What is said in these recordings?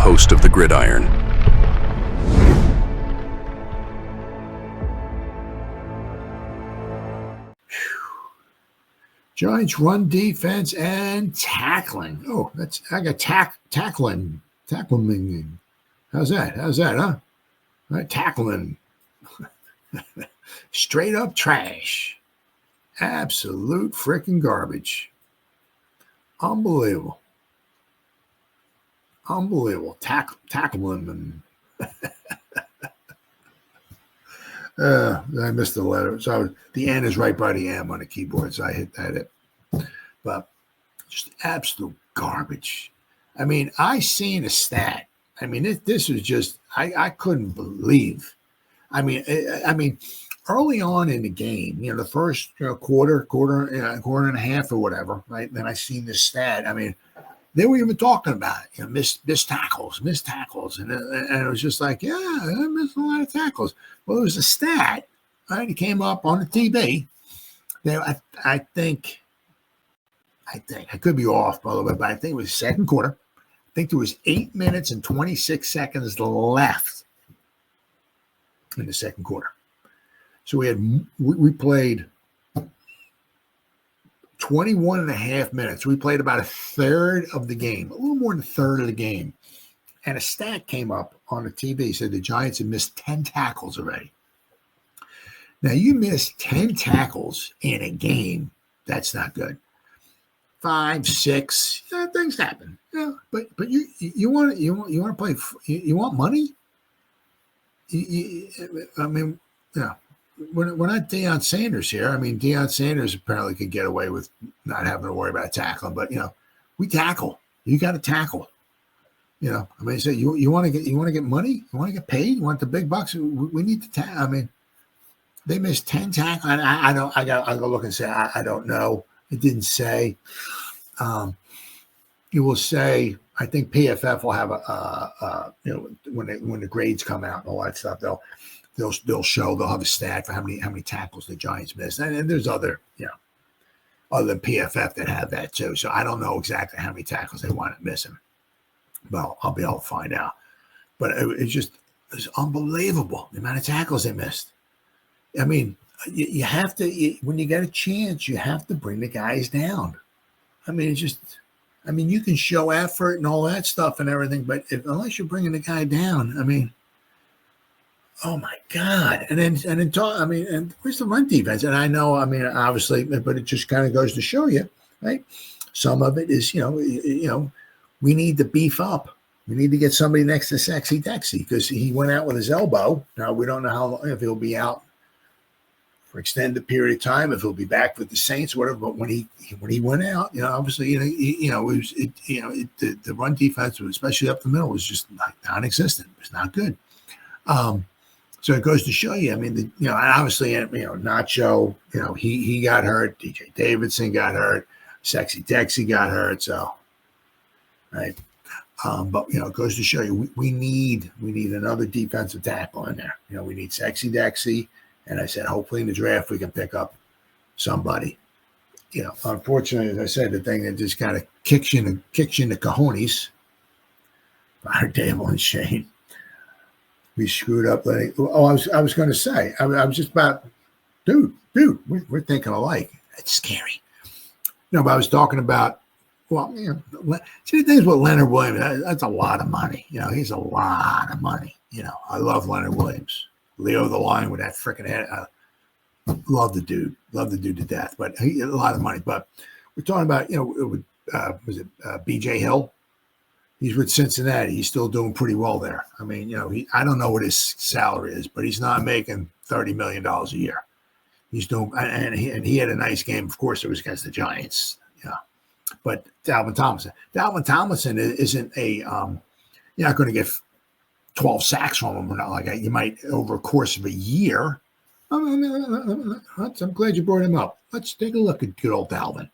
host of the Gridiron. Giants run defense and tackling. Oh, I got tackling. How's that, huh? All right, tackling. Straight up trash. Absolute freaking garbage. Unbelievable. Tackling. I missed the letter. So the N is right by the M on the keyboard, so I hit that. But just absolute garbage. I mean, I seen a stat. I mean, this was just, I couldn't believe. I mean, early on in the game, the first quarter and a half or whatever, right? Then I seen this stat. I mean, they were even talking about it, missed tackles. And it was just like, yeah, I missed a lot of tackles. Well, it was a stat, right? It came up on the TV. I think, I could be off, by the way, but I think it was second quarter. I think there was 8 minutes and 26 seconds left in the second quarter. So we played 21 and a half minutes. We played about a third of the game, a little more than a third of the game. And a stat came up on the TV, said the Giants had missed 10 tackles already. Now, you miss 10 tackles in a game, that's not good. 5, 6, things happen. But you want to play, you want money? I mean, we're not Deion Sanders here. I mean, Deion Sanders apparently could get away with not having to worry about tackling, but we tackle. You got to tackle. I mean, so you want to get money? You want to get paid? You want the big bucks? We need to tackle. I mean, they missed 10 tackles. I'll go look and say I don't know. It didn't say. You will say. I think PFF will have when the grades come out and all that stuff, they'll show, they'll have a stat for how many tackles the Giants missed, and there's other other than PFF that have that too. So I don't know exactly how many tackles they wanted missing. Well, I'll be able to find out. But it's unbelievable the amount of tackles they missed. I mean, you have to, when you get a chance, you have to bring the guys down. I mean, you can show effort and all that stuff and everything, but unless you're bringing the guy down, I mean, oh my God! And where's the run defense? And I know, I mean, obviously, but it just kind of goes to show you, right? Some of it is, we need to beef up. We need to get somebody next to Sexy Dexy because he went out with his elbow. Now we don't know how long, if he'll be out for extended period of time, if he'll be back with the Saints, whatever. But when he went out, obviously, the run defense, especially up the middle, was just non-existent. It was not good. So it goes to show you. I mean, obviously, Nacho, he got hurt. DJ Davidson got hurt. Sexy Dexy got hurt. So, right. But it goes to show you we need another defensive tackle in there. We need Sexy Dexy. And I said, hopefully in the draft we can pick up somebody. Unfortunately, as I said, the thing that just kind of kicks you in the cojones. Our Dable and Shane, we screwed up. I was going to say, I was just about, dude, we're thinking alike. It's scary. But I was talking about, see the things with Leonard Williams. That's a lot of money. He's a lot of money. I love Leonard Williams. Leo the Lion with that freaking head. Love the dude to death, but he had a lot of money. But we're talking about, was it BJ Hill? He's with Cincinnati. He's still doing pretty well there. I mean, I don't know what his salary is, but he's not making $30 million a year. He's doing, and he had a nice game. Of course, it was against the Giants. But Dalvin Tomlinson isn't a, you're not going to get 12 sacks from him or not like that. You might over a course of a year. I'm glad you brought him up. Let's take a look at good old Dalvin.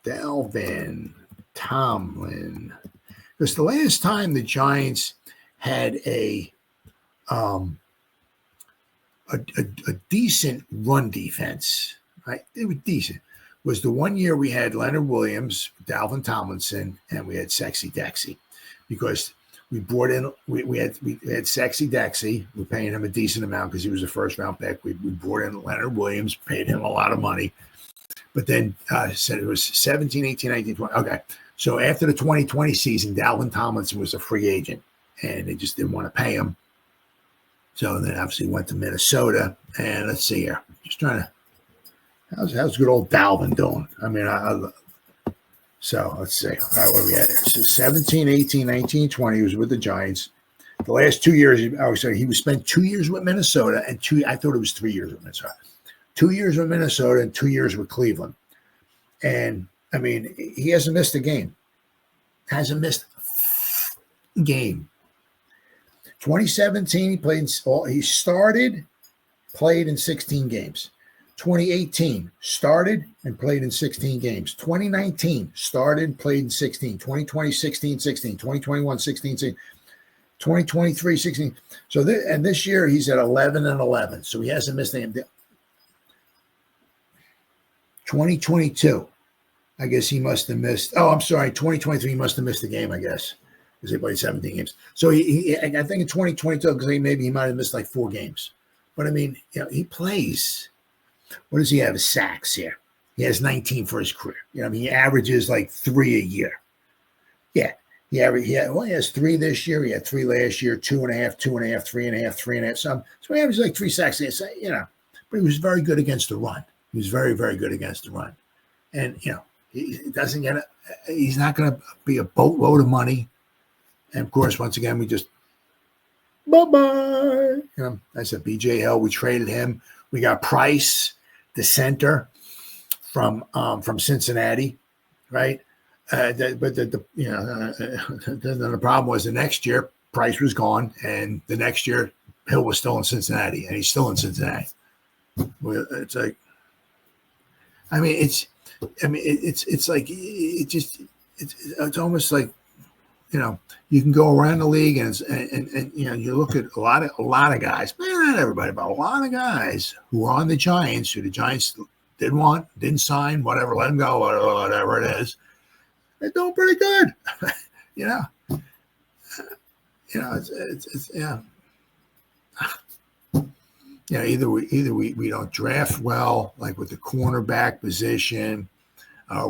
Dalvin Tomlin. Because the last time the Giants had a decent run defense, right? They were decent. was the one year we had Leonard Williams, Dalvin Tomlinson, and we had Sexy Dexy, because we brought in we had Sexy Dexy. We're paying him a decent amount because he was a first round pick. We brought in Leonard Williams, paid him a lot of money, but then said it was 17, 18, 19, 20. Okay, so after the 2020 season, Dalvin Tomlinson was a free agent, and they just didn't want to pay him. So then obviously went to Minnesota, and let's see here, just trying to. How's good old Dalvin doing? I mean, so let's see. All right, what do we had here? So 17, 18, 19, 20, he was with the Giants. The last 2 years, he was spent 2 years with Minnesota and I thought it was 3 years with Minnesota. 2 years with Minnesota and 2 years with Cleveland. And, I mean, he hasn't missed a game. Hasn't missed a game. 2017, he played in 16 games. 2018, started and played in 16 games. 2019, started, played in 16. 2020, 16, 16. 2021, 16, 16. 2023, 16. So this year he's at 11 and 11. So he hasn't missed any. 2022, I guess he must have missed. Oh, I'm sorry. 2023, he must have missed the game, I guess, because he played 17 games. So I think in 2022, because maybe he might have missed like 4 games. But I mean, he plays. What does he have as sacks here? He has 19 for his career. I mean, he averages like 3 a year. Yeah. He has 3 this year. He had 3 last year, 2.5, 2.5, 3.5, 3.5. So he averages like 3 sacks. But he was very good against the run. He was very, very good against the run. And, he's not going to be a boatload of money. And of course, once again, we just, bye-bye. I said, BJ Hill, we traded him. We got Price, the center from Cincinnati, right? But the problem was the next year Price was gone, and the next year Hill was still in Cincinnati, and he's still in Cincinnati. It's like, it's it's almost like, you can go around the league and you look at a lot of guys, not everybody, but a lot of guys who are on the Giants, who the Giants didn't sign, whatever, let them go, whatever it is. They're doing pretty good. Either we don't draft well, like with the cornerback position,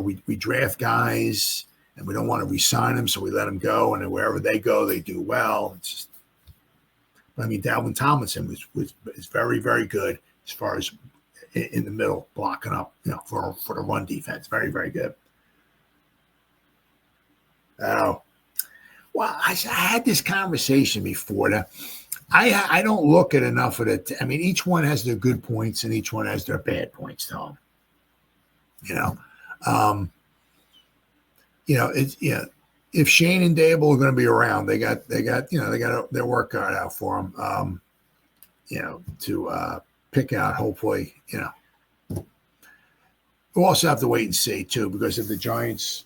we draft guys and we don't want to re-sign them, so we let them go, and then wherever they go, they do well. It's just, Dalvin Tomlinson is very, very good as far as in the middle, blocking up, for the run defense. Very, very good. Oh, well, I had this conversation before. I don't look at enough of it. Each one has their good points and each one has their bad points, Tom. If Shane and Dable are going to be around, they got their work cut out for them. To pick out. Hopefully, we'll also have to wait and see too, because if the Giants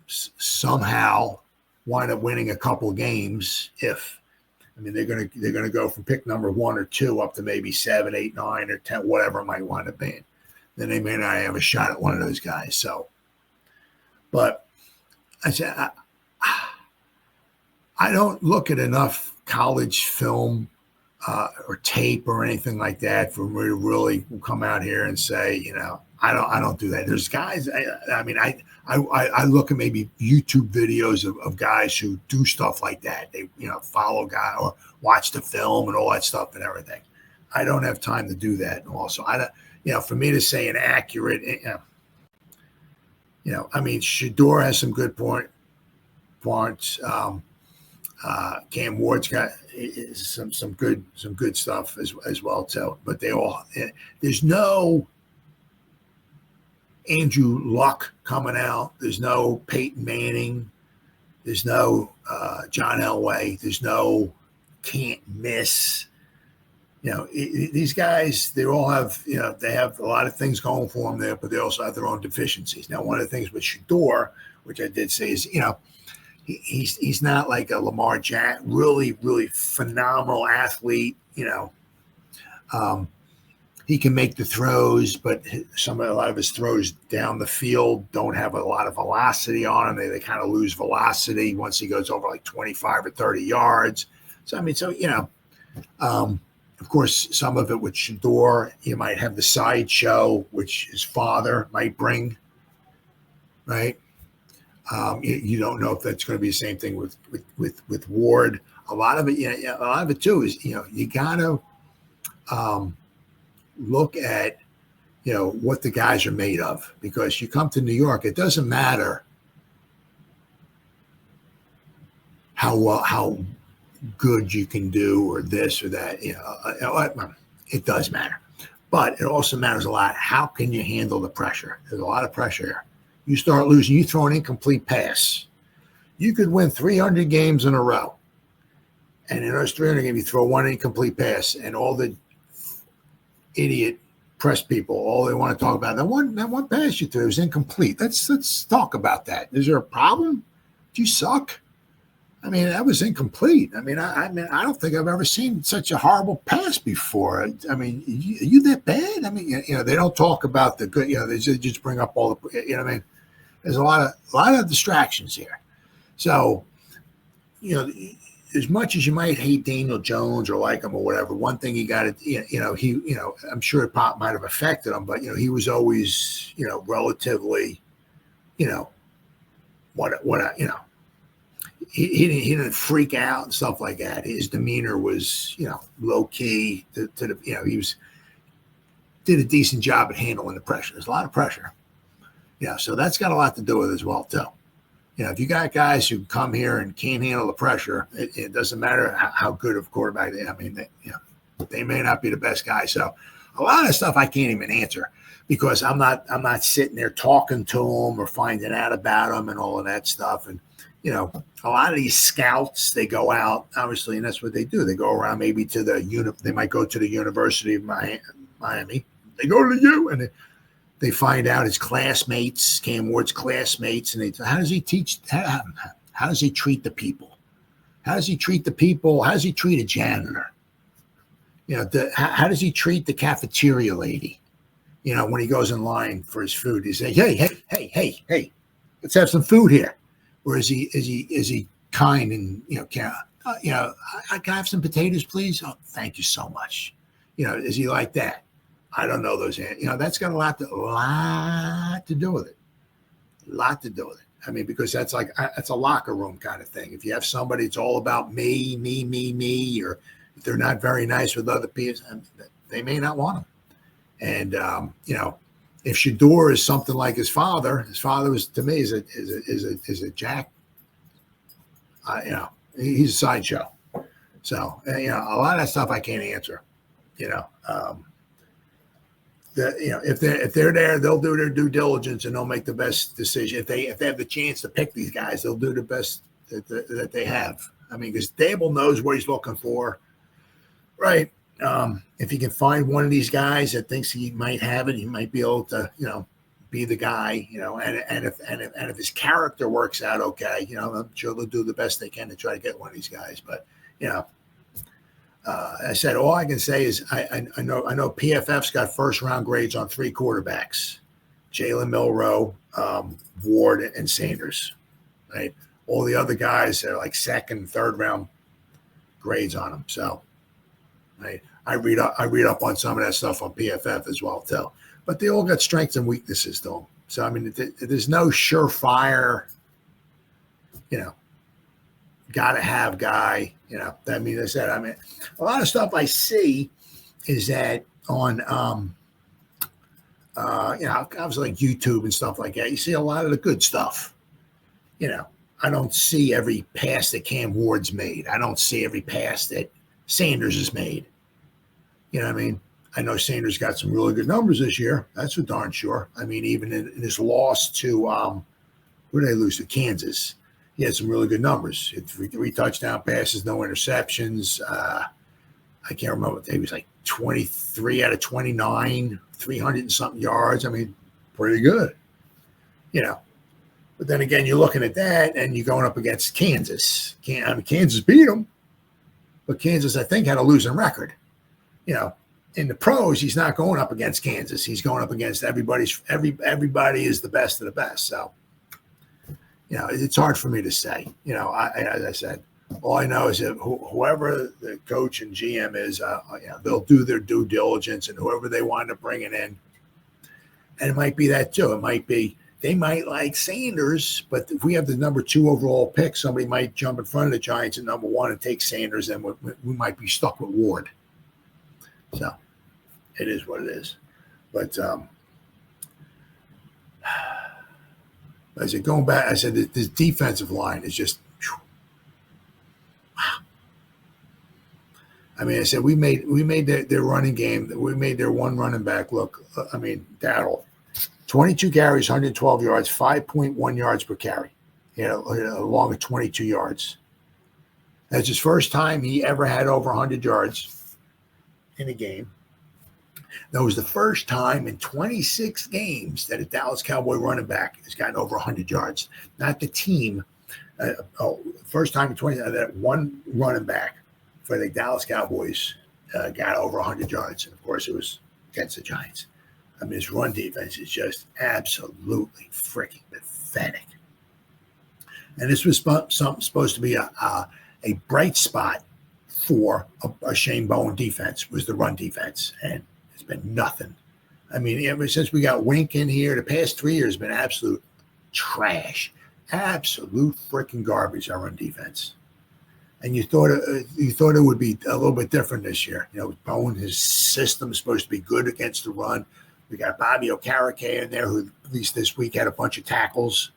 somehow wind up winning a couple games, they're going to go from pick number 1 or 2 up to maybe 7, 8, 9, or 10, whatever it might wind up being. Then they may not have a shot at one of those guys. So, but I said, I don't look at enough college film or tape or anything like that for me to really come out here and say, I don't do that. There's guys. I look at maybe YouTube videos of guys who do stuff like that. They follow a guy or watch the film and all that stuff and everything. I don't have time to do that. Also, I don't. For me to say an accurate, Shador has some good points. Cam Ward's got some good stuff as well too. But they all, there's no Andrew Luck coming out. There's no Peyton Manning. There's no John Elway. There's no can't miss. These guys, they all have, they have a lot of things going for them there, but they also have their own deficiencies. Now, one of the things with Shador, which I did say, is, he's not like a Lamar Jackson, really, really phenomenal athlete. he can make the throws, but a lot of his throws down the field don't have a lot of velocity on them. They kind of lose velocity once he goes over like 25 or 30 yards. So, I mean, of course, some of it with Shador, you might have the sideshow, which his father might bring, right? You don't know if that's going to be the same thing with Ward. A lot of it too is you got to look at what the guys are made of, because you come to New York, it doesn't matter how good you can do or this or that. It does matter, but it also matters a lot. How can you handle the pressure? There's a lot of pressure here. You start losing, you throw an incomplete pass. You could win 300 games in a row. And in those 300 games, you throw one incomplete pass, and all the idiot press people, all they want to talk about, that one pass you threw was incomplete. Let's talk about that. Is there a problem? Do you suck? I mean, that was incomplete. I mean, I don't think I've ever seen such a horrible pass before. I mean, are you that bad? I mean, they don't talk about the good. They just bring up all the. I mean, there's a lot of distractions here. So, as much as you might hate Daniel Jones or like him or whatever, one thing you got to, I'm sure it might have affected him, but he was always, relatively, he didn't freak out and stuff like that. His demeanor was, low key. He did a decent job at handling the pressure. There's a lot of pressure. So that's got a lot to do with it as well too. If you got guys who come here and can't handle the pressure, it doesn't matter how good of a quarterback they are. I mean, they may not be the best guy. So a lot of stuff I can't even answer, because I'm not sitting there talking to them or finding out about them and all of that stuff. And a lot of these scouts, they go out, obviously, and that's what they do. They go around maybe to they might go to the University of Miami. They go to the U, and they find out his classmates, Cam Ward's classmates, and how does he teach? How does he treat the people? How does he treat the people? How does he treat a janitor? How does he treat the cafeteria lady? When he goes in line for his food, he say, "Hey, let's have some food here." Or is he kind and I can I have some potatoes, please? Oh, thank you so much. Is he like that? I don't know those. That's got a lot to do with it. A lot to do with it. I mean, because that's a locker room kind of thing. If you have somebody, it's all about me, or if they're not very nice with other people, they may not want them. And if Shador is something like his father was, to me, is a jack. He's a sideshow. So a lot of that stuff I can't answer. If they're there, they'll do their due diligence and they'll make the best decision. If they have the chance to pick these guys, they'll do the best that they have. I mean, because Dable knows what he's looking for, right? If he can find one of these guys that thinks he might have it, he might be able to, be the guy, and if his character works out okay, I'm sure they'll do the best they can to try to get one of these guys. But I said, all I can say is I know PFF's got first round grades on 3 quarterbacks: Jalen Milroe, Ward, and Sanders. Right, all the other guys are like second, third round grades on them. So, right, I read up on some of that stuff on PFF as well too. But they all got strengths and weaknesses to them. So I mean, there's no surefire, gotta have guy. I mean, a lot of stuff I see is that on, obviously like YouTube and stuff like that. You see a lot of the good stuff. I don't see every pass that Cam Ward's made. I don't see every pass that Sanders has made. You know what I mean? I know Sanders got some really good numbers this year. That's for darn sure. I mean, even in his loss to, who did they lose to? Kansas. He had some really good numbers. 3 touchdown passes, no interceptions. I can't remember. He was like 23 out of 29, 300 and something yards. I mean, pretty good. But then again, you're looking at that and you're going up against Kansas. Kansas beat them, but Kansas, I think, had a losing record. in the pros, he's not going up against Kansas. He's going up against everybody is the best of the best. So, it's hard for me to say. As I said, all I know is that whoever the coach and GM is, they'll do their due diligence, and whoever they wind up bringing in. And it might be that too. It might be they might like Sanders, but if we have the number 2 overall pick, somebody might jump in front of the Giants at number 1 and take Sanders, and we might be stuck with Ward. So it is what it is. But I said, going back, I said this defensive line is just wow. I mean, I said we made their running game. We made their one running back look. I mean, Dowdle, 22 carries, 112 yards, 5.1 yards per carry. Along with 22 yards. That's his first time he ever had over 100 yards in a game. That was the first time in 26 games that a Dallas Cowboy running back has gotten over 100 yards. Not the team. First time in 20 that one running back for the Dallas Cowboys got over 100 yards. And, of course, it was against the Giants. I mean, his run defense is just absolutely freaking pathetic. And this was supposed to be a bright spot for a Shane Bowen defense, was the run defense. And it's been nothing. I mean, ever since we got Wink in here, the past 3 years have been absolute trash. Absolute freaking garbage, our run defense. And you thought it would be a little bit different this year. Bowen, his system is supposed to be good against the run. We got Bobby Okereke in there, who at least this week had a bunch of tackles.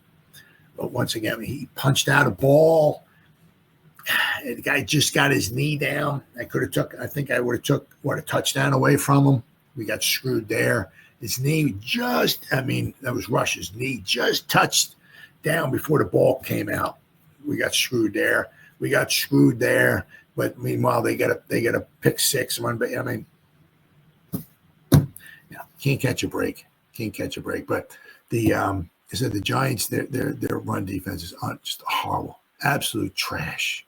But once again, he punched out a ball. The guy just got his knee down. I would have took a touchdown away from him. We got screwed there. His knee that was Rush's knee, just touched down before the ball came out. We got screwed there. But meanwhile, they get a pick six run. But I mean, can't catch a break. But the Giants, their run defense is just horrible, absolute trash.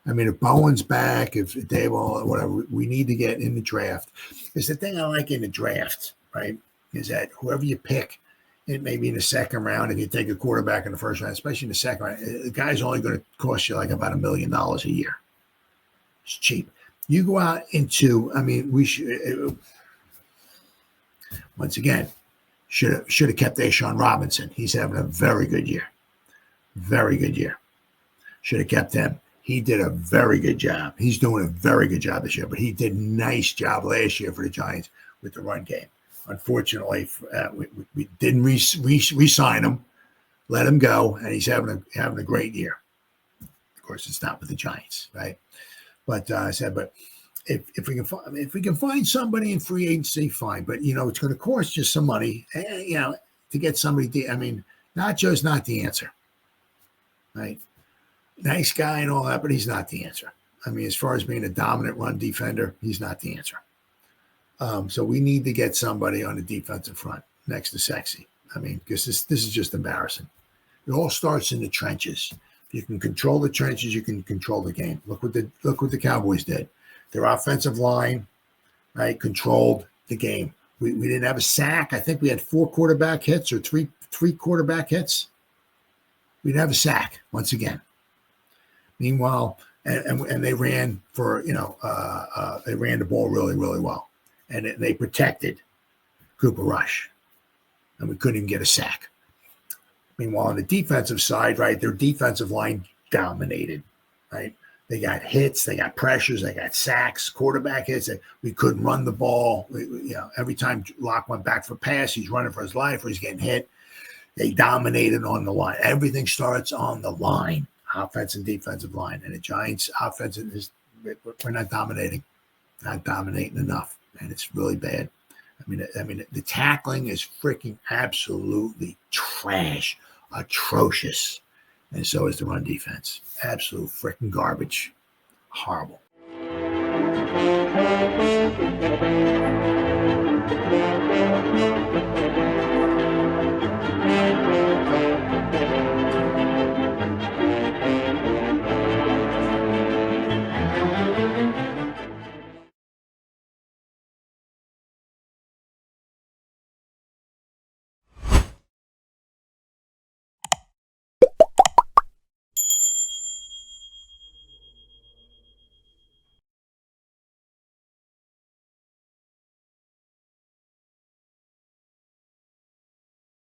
I mean, if Bowen's back, if Dable, whatever, we need to get in the draft. Because the thing I like in the draft, right, is that whoever you pick, it may be in the second round, if you take a quarterback in the first round, especially in the second round, the guy's only going to cost you like about $1 million a year. It's cheap. You go out into, I mean, we should, once again, should have kept Ashawn Robinson. He's having a very good year. Should have kept him. He did a very good job. He's doing a very good job this year, but he did a nice job last year for the Giants with the run game. Unfortunately, we didn't re-sign him, let him go, and he's having a great year. Of course, it's not with the Giants, right? But I said, but if we can find somebody in free agency, fine. But it's going to cost you some money, to get somebody. I mean, Nacho's not the answer, right? Nice guy and all that, but he's not the answer. I mean, as far as being a dominant run defender, he's not the answer. So we need to get somebody on the defensive front next to Sexy. I mean, because this is just embarrassing. It all starts in the trenches. If you can control the trenches, you can control the game. Look what the Cowboys did. Their offensive line, right, controlled the game. We didn't have a sack. I think we had 4 quarterback hits or three quarterback hits. We didn't have a sack once again. Meanwhile, and they ran they ran the ball really, really well. And they protected Cooper Rush. And we couldn't even get a sack. Meanwhile, on the defensive side, right, their defensive line dominated, right? They got hits, they got pressures, they got sacks, quarterback hits. We couldn't run the ball. Every time Locke went back for pass, he's running for his life or he's getting hit. They dominated on the line. Everything starts on the line, offense and defensive line. And the Giants' offense we're not dominating enough, and it's really bad. I mean, the tackling is freaking absolutely trash, atrocious. And so is the run defense. Absolute freaking garbage. Horrible.